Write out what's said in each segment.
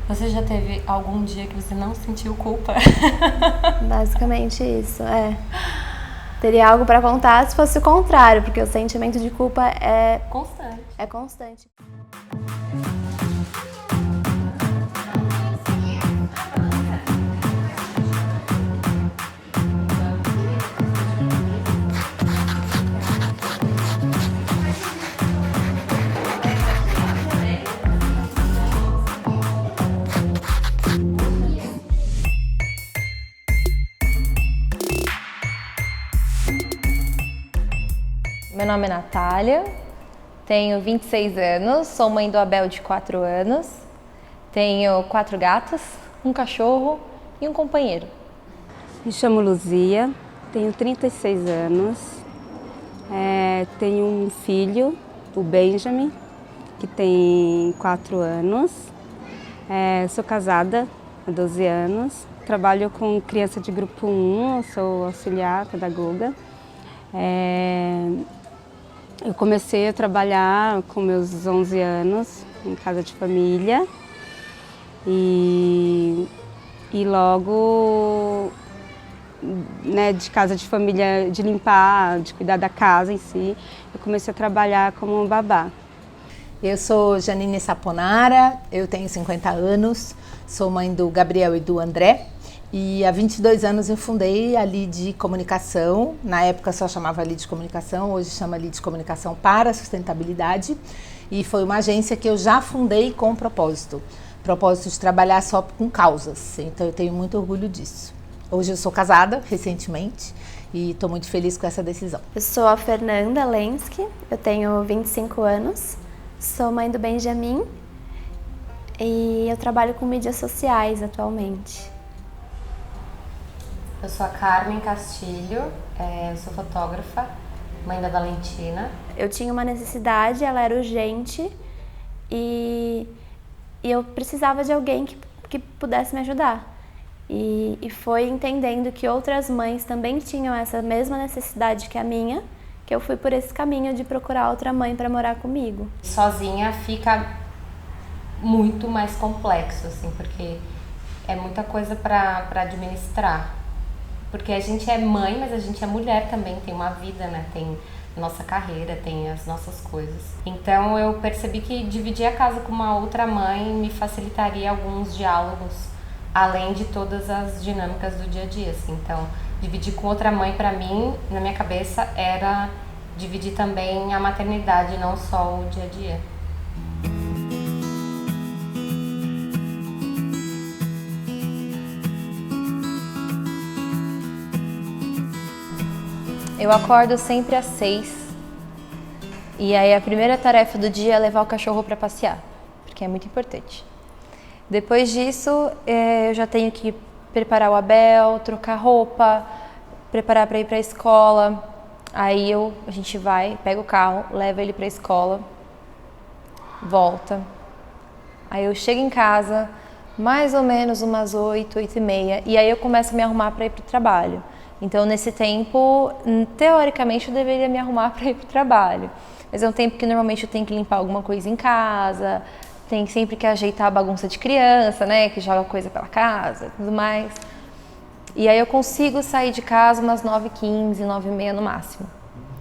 Você já teve algum dia que você não sentiu culpa? Basicamente isso, é. Teria algo pra contar se fosse o contrário, porque o sentimento de culpa Constante. é constante. Meu nome é Natália, tenho 26 anos, sou mãe do Abel de 4 anos, tenho 4 gatos, um cachorro e um companheiro. Me chamo Luzia, tenho 36 anos, tenho um filho, o Benjamin, que tem 4 anos, sou casada há 12 anos, trabalho com criança de grupo 1, sou auxiliar pedagoga. Eu comecei a trabalhar com meus 11 anos em casa de família e logo, né, de casa de família, de limpar, de cuidar da casa em si, eu comecei a trabalhar como babá. Eu sou Janine Saponara, eu tenho 50 anos, sou mãe do Gabriel e do André. E há 22 anos eu fundei a Lide Comunicação, na época só chamava Lide Comunicação, hoje chama Lide Comunicação para a Sustentabilidade. E foi uma agência que eu já fundei com propósito de trabalhar só com causas, então eu tenho muito orgulho disso. Hoje eu sou casada, recentemente, e estou muito feliz com essa decisão. Eu sou a Fernanda Lenski, eu tenho 25 anos, sou mãe do Benjamin e eu trabalho com mídias sociais atualmente. Eu sou a Carmen Castilho, eu sou fotógrafa, mãe da Valentina. Eu tinha uma necessidade, ela era urgente e eu precisava de alguém que pudesse me ajudar. E foi entendendo que outras mães também tinham essa mesma necessidade que a minha, que eu fui por esse caminho de procurar outra mãe para morar comigo. Sozinha fica muito mais complexo, assim, porque é muita coisa para administrar. Porque a gente é mãe, mas a gente é mulher também, tem uma vida, né? Tem nossa carreira, tem as nossas coisas. Então eu percebi que dividir a casa com uma outra mãe me facilitaria alguns diálogos, além de todas as dinâmicas do dia a dia, assim. Então, dividir com outra mãe, para mim, na minha cabeça, era dividir também a maternidade, não só o dia a dia. Eu acordo sempre às 6 e aí a primeira tarefa do dia é levar o cachorro para passear, porque é muito importante. Depois disso, eu já tenho que preparar o Abel, trocar roupa, preparar para ir para a escola. Aí a gente vai, pega o carro, leva ele para a escola, volta. Aí eu chego em casa, mais ou menos umas 8, 8h30, e aí eu começo a me arrumar para ir para o trabalho. Então, nesse tempo, teoricamente, eu deveria me arrumar para ir para o trabalho. Mas é um tempo que normalmente eu tenho que limpar alguma coisa em casa, tem sempre que ajeitar a bagunça de criança, né, que joga coisa pela casa e tudo mais. E aí eu consigo sair de casa umas 9h15, 9h30 no máximo.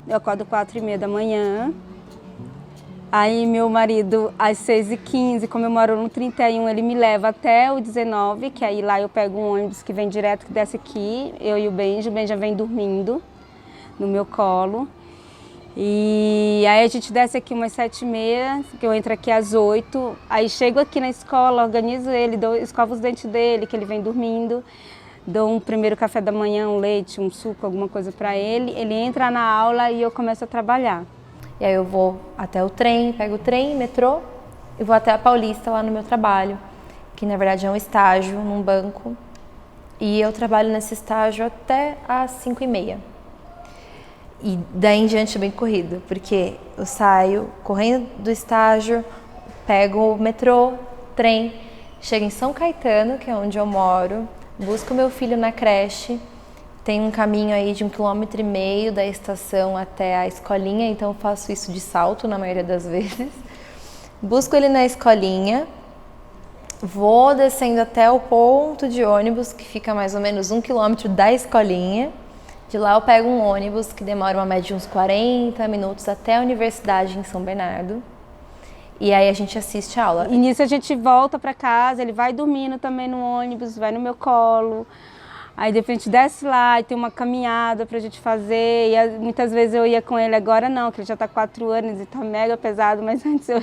Eu acordo 4h30 da manhã. Aí meu marido, às 6h15, como eu moro no 31, ele me leva até o 19, que aí lá eu pego um ônibus que vem direto, que desce aqui, eu e o Benja vem dormindo no meu colo. E aí a gente desce aqui umas 7h30, que eu entro aqui às 8, aí chego aqui na escola, organizo ele, escovo os dentes dele, que ele vem dormindo, dou um primeiro café da manhã, um leite, um suco, alguma coisa para ele entra na aula e eu começo a trabalhar. E aí eu vou até o trem, pego o trem, metrô, e vou até a Paulista lá no meu trabalho, que na verdade é um estágio num banco. E eu trabalho nesse estágio até às 5h30. E daí em diante é bem corrido, porque eu saio correndo do estágio, pego o metrô, trem, chego em São Caetano, que é onde eu moro, busco meu filho na creche. Tem um caminho aí de 1,5 km da estação até a escolinha, então eu faço isso de salto na maioria das vezes. Busco ele na escolinha, vou descendo até o ponto de ônibus, que fica mais ou menos 1 quilômetro da escolinha. De lá eu pego um ônibus que demora uma média de uns 40 minutos até a universidade em São Bernardo. E aí a gente assiste a aula. E nisso a gente volta para casa, ele vai dormindo também no ônibus, vai no meu colo. Aí depois a gente desce lá e tem uma caminhada pra gente fazer. E muitas vezes eu ia com ele, agora não, que ele já tá 4 anos e tá mega pesado, mas antes eu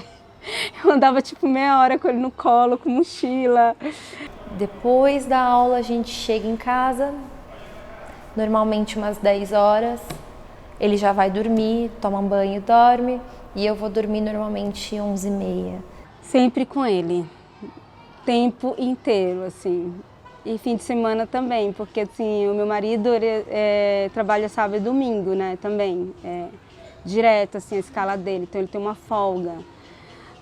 andava tipo meia hora com ele no colo, com mochila. Depois da aula a gente chega em casa, normalmente umas 10 horas. Ele já vai dormir, toma um banho, dorme. E eu vou dormir normalmente 11h30. Sempre com ele, tempo inteiro, assim. E fim de semana também, porque assim, o meu marido trabalha sábado e domingo, né, também. Direto, assim, a escala dele, então ele tem uma folga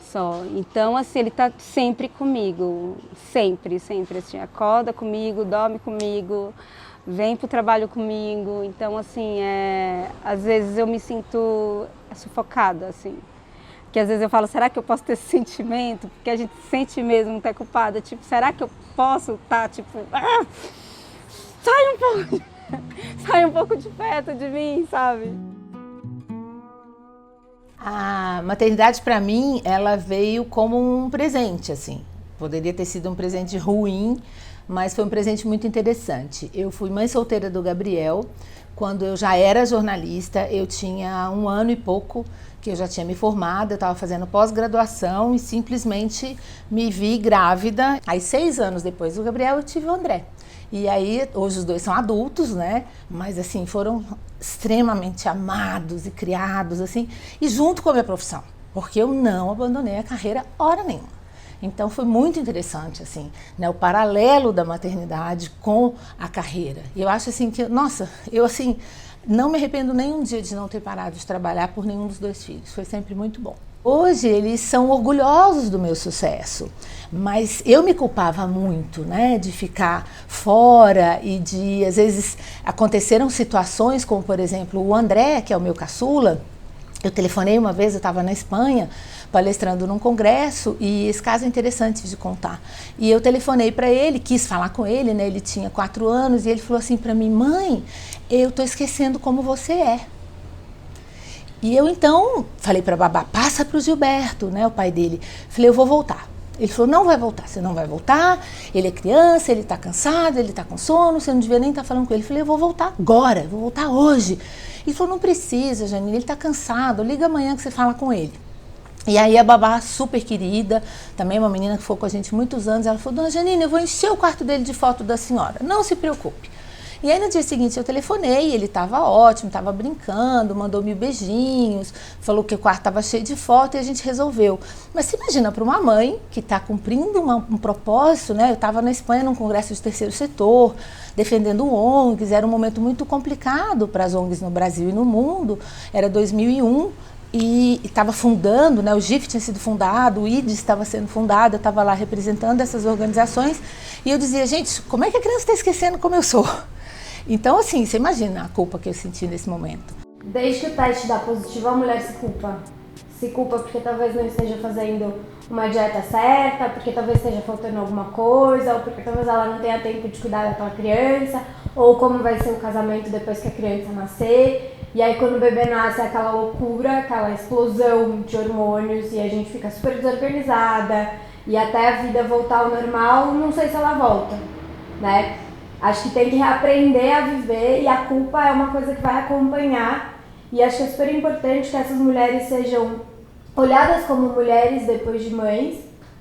só. Então, assim, ele tá sempre comigo, sempre, sempre, assim, acorda comigo, dorme comigo, vem pro trabalho comigo. Então, assim, às vezes eu me sinto sufocada, assim. Que às vezes eu falo, será que eu posso ter esse sentimento? Porque a gente sente mesmo que é culpada. Tipo, será que eu posso estar, tipo, sai um pouco de perto de mim, sabe? A maternidade para mim, ela veio como um presente, assim. Poderia ter sido um presente ruim, mas foi um presente muito interessante. Eu fui mãe solteira do Gabriel. Quando eu já era jornalista, eu tinha 1 ano e pouco que eu já tinha me formado, eu estava fazendo pós-graduação e simplesmente me vi grávida. Aí 6 anos depois do Gabriel eu tive o André. E aí, hoje os 2 são adultos, né? Mas assim, foram extremamente amados e criados, assim, e junto com a minha profissão, porque eu não abandonei a carreira hora nenhuma. Então foi muito interessante, assim, né, o paralelo da maternidade com a carreira. E eu acho assim que, nossa, eu assim, não me arrependo nem um dia de não ter parado de trabalhar por nenhum dos 2 filhos. Foi sempre muito bom. Hoje eles são orgulhosos do meu sucesso, mas eu me culpava muito, né, de ficar fora e de, às vezes, aconteceram situações como, por exemplo, o André, que é o meu caçula. Eu telefonei uma vez, eu estava na Espanha, palestrando num congresso, e esse caso é interessante de contar. E eu telefonei para ele, quis falar com ele, né? Ele tinha 4 anos, e ele falou assim para mim, mãe, eu tô esquecendo como você é. E eu então falei para a babá, passa para o Gilberto, né, o pai dele. Falei, eu vou voltar. Ele falou, não vai voltar, você não vai voltar, ele é criança, ele está cansado, ele está com sono, você não devia nem estar falando com ele. Eu falei, eu vou voltar agora, eu vou voltar hoje. Ele falou, não precisa, Janine, ele está cansado, liga amanhã que você fala com ele. E aí a babá, super querida, também uma menina que ficou com a gente muitos anos, ela falou, dona Janine, eu vou encher o quarto dele de foto da senhora, não se preocupe. E aí no dia seguinte eu telefonei, ele estava ótimo, estava brincando, mandou 1000 beijinhos, falou que o quarto estava cheio de foto e a gente resolveu. Mas você imagina, para uma mãe que está cumprindo um propósito, né? Eu estava na Espanha num congresso de terceiro setor, defendendo ONGs, era um momento muito complicado para as ONGs no Brasil e no mundo, era 2001, e estava fundando, né, o GIF tinha sido fundado, o IDES estava sendo fundado, eu estava lá representando essas organizações, e eu dizia, gente, como é que a criança está esquecendo como eu sou? Então, assim, você imagina a culpa que eu senti nesse momento. Desde que o teste dá positivo, a mulher se culpa. Se culpa porque talvez não esteja fazendo uma dieta certa, porque talvez esteja faltando alguma coisa, ou porque talvez ela não tenha tempo de cuidar daquela criança, ou como vai ser o casamento depois que a criança nascer. E aí quando o bebê nasce é aquela loucura, aquela explosão de hormônios e a gente fica super desorganizada e até a vida voltar ao normal, não sei se ela volta, né? Acho que tem que reaprender a viver e a culpa é uma coisa que vai acompanhar e acho que é super importante que essas mulheres sejam olhadas como mulheres depois de mães,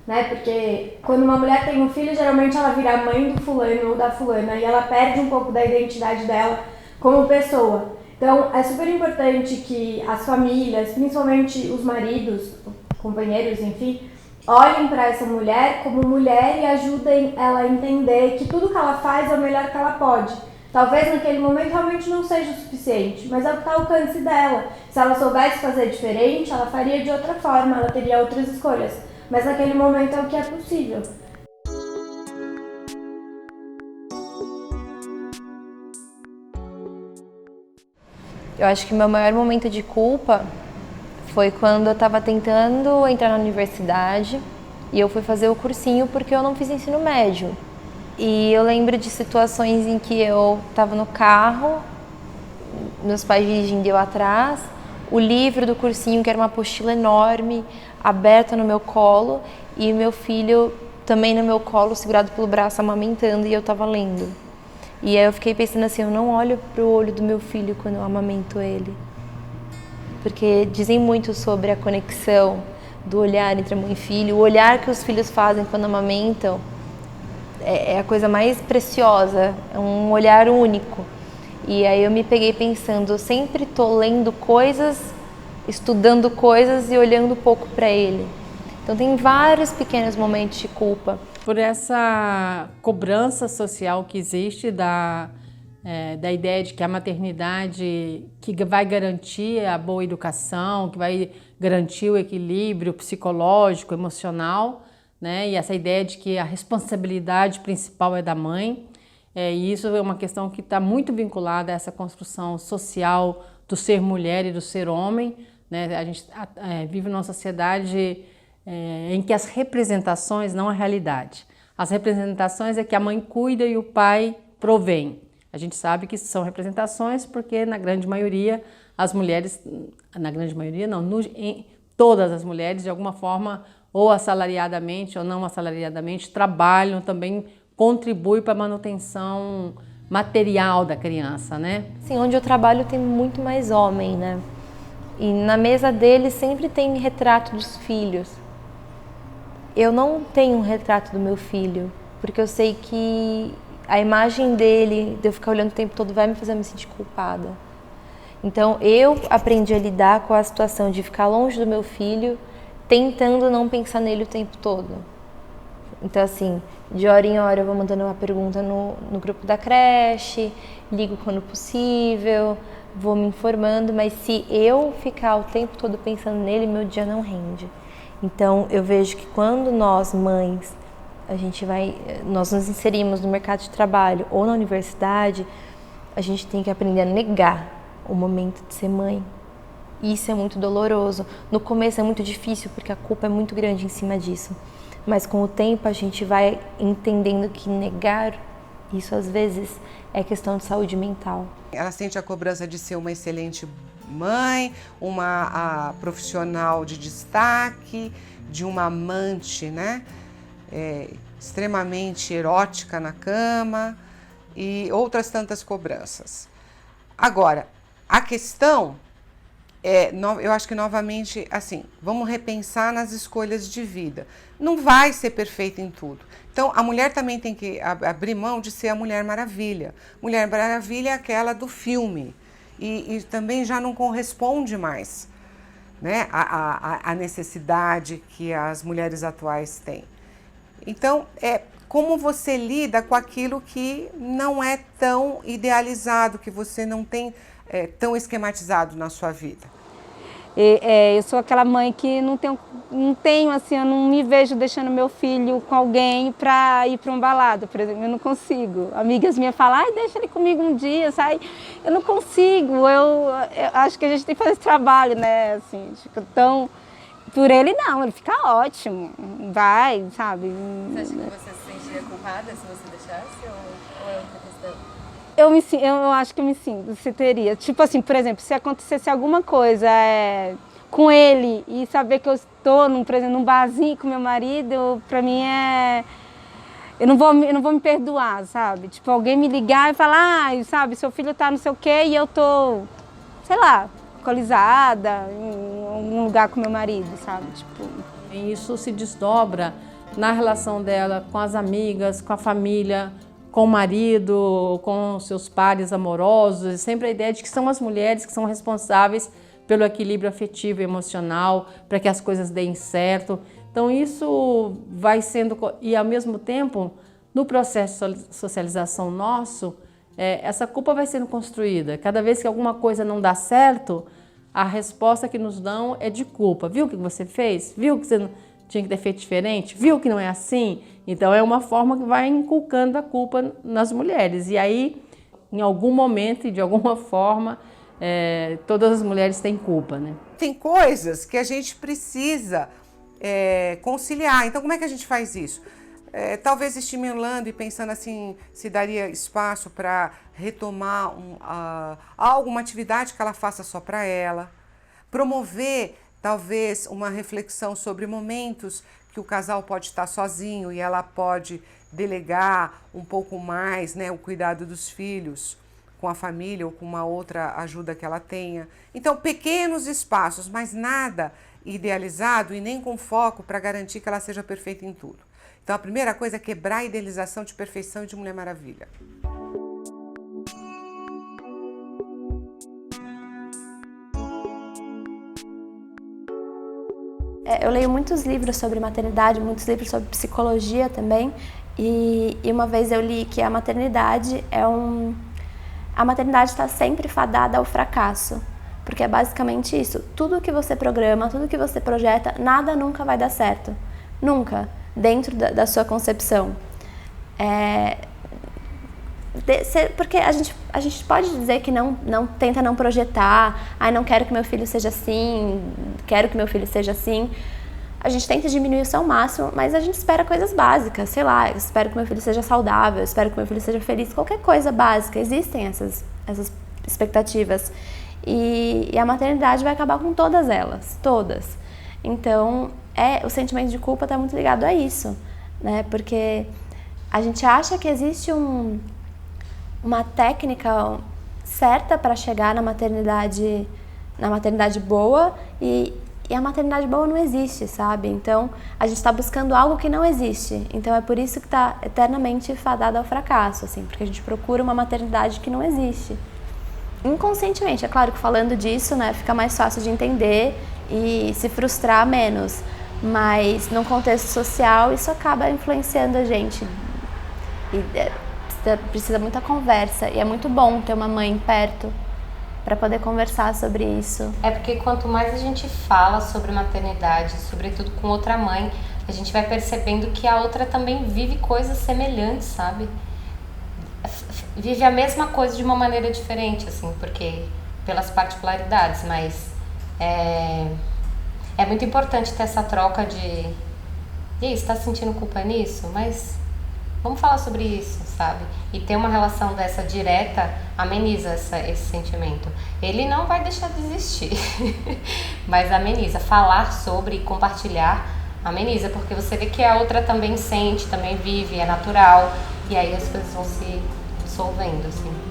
né? Porque quando uma mulher tem um filho, geralmente ela vira mãe do fulano ou da fulana e ela perde um pouco da identidade dela como pessoa. Então, é super importante que as famílias, principalmente os maridos, companheiros, enfim, olhem para essa mulher como mulher e ajudem ela a entender que tudo que ela faz é o melhor que ela pode. Talvez naquele momento realmente não seja o suficiente, mas é o que está ao alcance dela. Se ela soubesse fazer diferente, ela faria de outra forma, ela teria outras escolhas. Mas naquele momento é o que é possível. Eu acho que meu maior momento de culpa foi quando eu estava tentando entrar na universidade E eu fui fazer o cursinho porque eu não fiz ensino médio. E eu lembro de situações em que eu estava no carro, meus pais dirigindo eu atrás, o livro do cursinho, que era uma apostila enorme, aberta no meu colo, e meu filho também no meu colo, segurado pelo braço, amamentando, e eu estava lendo. E aí eu fiquei pensando assim, eu não olho pro olho do meu filho quando eu amamento ele. Porque dizem muito sobre a conexão do olhar entre mãe e filho, o olhar que os filhos fazem quando amamentam é a coisa mais preciosa, é um olhar único. E aí eu me peguei pensando, eu sempre tô lendo coisas, estudando coisas e olhando pouco para ele. Então tem vários pequenos momentos de culpa. Por essa cobrança social que existe da ideia de que a maternidade que vai garantir a boa educação, que vai garantir o equilíbrio psicológico, emocional, né? E essa ideia de que a responsabilidade principal é da mãe. E isso é uma questão que está muito vinculada a essa construção social do ser mulher e do ser homem, né? A gente vive numa sociedade em que as representações não é a realidade. As representações é que a mãe cuida e o pai provém. A gente sabe que são representações porque na grande maioria as mulheres, na grande maioria não, todas as mulheres de alguma forma, ou assalariadamente ou não assalariadamente, trabalham, também contribuem para a manutenção material da criança, né? Sim, onde eu trabalho tem muito mais homem, né? E na mesa deles sempre tem retrato dos filhos. Eu não tenho um retrato do meu filho, porque eu sei que a imagem dele, de eu ficar olhando o tempo todo, vai me fazer me sentir culpada. Então eu aprendi a lidar com a situação de ficar longe do meu filho, tentando não pensar nele o tempo todo. Então assim, de hora em hora eu vou mandando uma pergunta no grupo da creche, ligo quando possível, vou me informando, mas se eu ficar o tempo todo pensando nele, meu dia não rende. Então eu vejo que quando nós, mães, nós nos inserimos no mercado de trabalho ou na universidade, a gente tem que aprender a negar o momento de ser mãe. E isso é muito doloroso. No começo é muito difícil porque a culpa é muito grande em cima disso. Mas com o tempo a gente vai entendendo que negar isso às vezes é questão de saúde mental. Ela sente a cobrança de ser uma excelente mãe, uma profissional de destaque, de uma amante, né? Extremamente erótica na cama e outras tantas cobranças. Agora, a questão eu acho que novamente, assim, vamos repensar nas escolhas de vida. Não vai ser perfeita em tudo. Então, a mulher também tem que abrir mão de ser a Mulher Maravilha. Mulher Maravilha é aquela do filme e também já não corresponde mais, né, a necessidade que as mulheres atuais têm. Então, como você lida com aquilo que não é tão idealizado, que você não tem tão esquematizado na sua vida? Eu sou aquela mãe que não tenho assim, eu não me vejo deixando meu filho com alguém para ir para uma balada, por exemplo, eu não consigo. Amigas minhas falam, deixa ele comigo um dia, sai. Eu não consigo, eu acho que a gente tem que fazer esse trabalho, né, assim, então, por ele não, ele fica ótimo, vai, sabe. Você acha que você se sentiria culpada se você deixasse ou é outra questão? Eu acho que eu me sinto, você teria. Tipo assim, por exemplo, se acontecesse alguma coisa com ele e saber que eu estou, por exemplo, num barzinho com meu marido, pra mim eu não vou me perdoar, sabe? Tipo, alguém me ligar e falar, sabe, seu filho tá não sei o quê e eu tô, sei lá, alcoolizada, em algum lugar com meu marido, sabe? Tipo. E isso se desdobra na relação dela com as amigas, com a família, com o marido, com seus pares amorosos, e sempre a ideia de que são as mulheres que são responsáveis pelo equilíbrio afetivo e emocional, para que as coisas deem certo. Então isso vai sendo, e ao mesmo tempo, no processo de socialização nosso, essa culpa vai sendo construída. Cada vez que alguma coisa não dá certo, a resposta que nos dão é de culpa. Viu o que você fez? Viu que você não tinha que ter feito diferente? Viu que não é assim? Então é uma forma que vai inculcando a culpa nas mulheres. E aí, em algum momento e de alguma forma, todas as mulheres têm culpa, né? Tem coisas que a gente precisa conciliar. Então, como é que a gente faz isso? Talvez estimulando e pensando assim, se daria espaço para retomar alguma atividade que ela faça só para ela. Promover, talvez, uma reflexão sobre momentos que o casal pode estar sozinho e ela pode delegar um pouco mais, né, o cuidado dos filhos com a família ou com uma outra ajuda que ela tenha. Então, pequenos espaços, mas nada idealizado e nem com foco para garantir que ela seja perfeita em tudo. Então, a primeira coisa é quebrar a idealização de perfeição e de Mulher Maravilha. Eu leio muitos livros sobre maternidade, muitos livros sobre psicologia também, e uma vez eu li que a maternidade a maternidade está sempre fadada ao fracasso, porque é basicamente isso. Tudo que você programa, tudo que você projeta, nada nunca vai dar certo. Nunca, dentro da sua concepção. Porque a gente pode dizer que tenta não projetar, não quero que meu filho seja assim, quero que meu filho seja assim. A gente tenta diminuir isso ao máximo, mas a gente espera coisas básicas, sei lá, eu espero que meu filho seja saudável, eu espero que meu filho seja feliz, qualquer coisa básica, existem essas expectativas. E a maternidade vai acabar com todas elas, todas. Então, o sentimento de culpa está muito ligado a isso, né? Porque a gente acha que existe uma técnica certa para chegar na maternidade boa e a maternidade boa não existe, sabe? Então, a gente está buscando algo que não existe. Então, é por isso que está eternamente fadado ao fracasso, assim, porque a gente procura uma maternidade que não existe. Inconscientemente, é claro que falando disso, né, fica mais fácil de entender e se frustrar menos. Mas, num contexto social, isso acaba influenciando a gente. Precisa muita conversa e é muito bom ter uma mãe perto para poder conversar sobre isso. É porque quanto mais a gente fala sobre maternidade, sobretudo com outra mãe, a gente vai percebendo que a outra também vive coisas semelhantes, sabe? Vive a mesma coisa de uma maneira diferente, assim, porque pelas particularidades, mas é muito importante ter essa troca de e aí, você tá sentindo culpa nisso? Mas vamos falar sobre isso, sabe? E ter uma relação dessa direta ameniza esse sentimento. Ele não vai deixar de existir, mas ameniza. Falar sobre e compartilhar ameniza, porque você vê que a outra também sente, também vive, é natural, e aí as coisas vão se dissolvendo, assim.